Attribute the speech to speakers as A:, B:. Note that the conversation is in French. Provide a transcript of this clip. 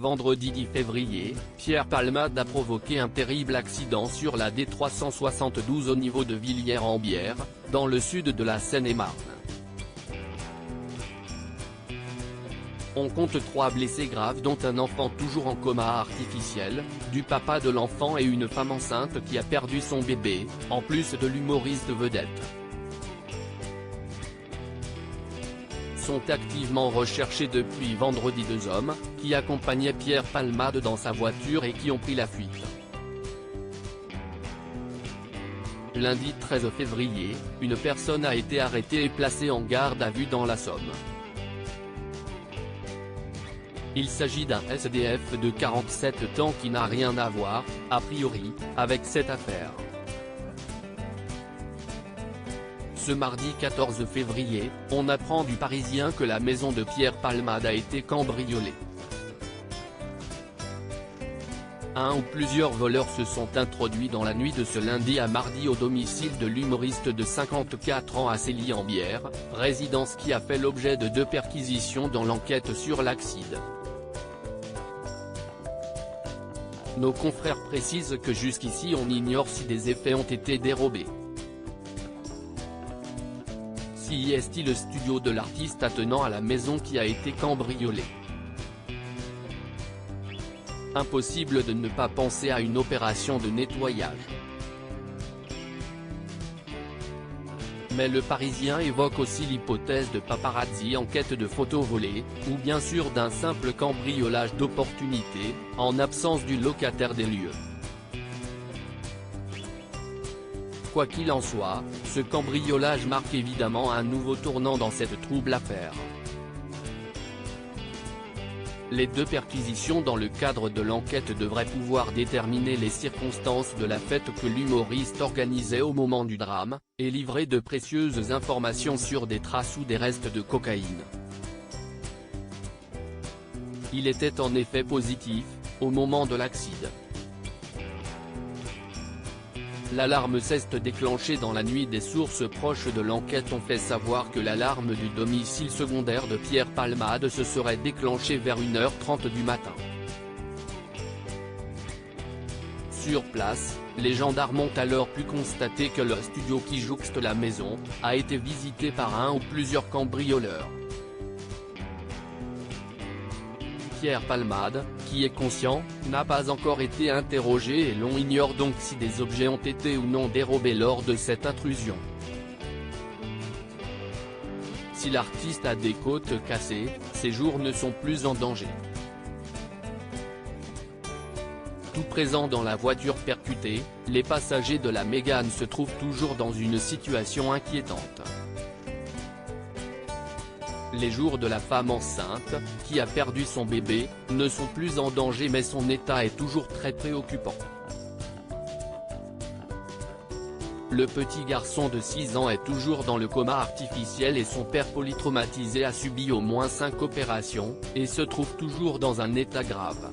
A: vendredi 10 février, Pierre Palmade a provoqué un terrible accident sur la D372 au niveau de Villiers-en-Bière, dans le sud de la Seine-et-Marne. On compte 3 blessés graves dont un enfant toujours en coma artificiel, du papa de l'enfant et une femme enceinte qui a perdu son bébé, en plus de l'humoriste vedette. Sont activement recherchés depuis vendredi 2 hommes, qui accompagnaient Pierre Palmade dans sa voiture et qui ont pris la fuite. Lundi 13 février, une personne a été arrêtée et placée en garde à vue dans la Somme. Il s'agit d'un SDF de 47 ans qui n'a rien à voir, a priori, avec cette affaire. Ce mardi 14 février, on apprend du Parisien que la maison de Pierre Palmade a été cambriolée. Un ou plusieurs voleurs se sont introduits dans la nuit de ce lundi à mardi au domicile de l'humoriste de 54 ans à Villiers-en-Bière, résidence qui a fait l'objet de 2 perquisitions dans l'enquête sur l'accident. Nos confrères précisent que jusqu'ici on ignore si des effets ont été dérobés. Si est-il le studio de l'artiste attenant à la maison qui a été cambriolé. Impossible de ne pas penser à une opération de nettoyage. Mais le Parisien évoque aussi l'hypothèse de paparazzi en quête de photos volées, ou bien sûr d'un simple cambriolage d'opportunité, en absence du locataire des lieux. Quoi qu'il en soit, ce cambriolage marque évidemment un nouveau tournant dans cette trouble affaire. Les 2 perquisitions dans le cadre de l'enquête devraient pouvoir déterminer les circonstances de la fête que l'humoriste organisait au moment du drame, et livrer de précieuses informations sur des traces ou des restes de cocaïne. Il était en effet positif, au moment de l'accident. L'alarme s'est déclenchée dans la nuit. Des sources proches de l'enquête ont fait savoir que l'alarme du domicile secondaire de Pierre Palmade se serait déclenchée vers 1h30 du matin. Sur place, les gendarmes ont alors pu constater que le studio qui jouxte la maison a été visité par un ou plusieurs cambrioleurs. Pierre Palmade, qui est conscient, n'a pas encore été interrogé et l'on ignore donc si des objets ont été ou non dérobés lors de cette intrusion. Si l'artiste a des côtes cassées, ses jours ne sont plus en danger. Tout présent dans la voiture percutée, les passagers de la Mégane se trouvent toujours dans une situation inquiétante. Les jours de la femme enceinte, qui a perdu son bébé, ne sont plus en danger mais son état est toujours très préoccupant. Le petit garçon de 6 ans est toujours dans le coma artificiel et son père polytraumatisé a subi au moins 5 opérations, et se trouve toujours dans un état grave.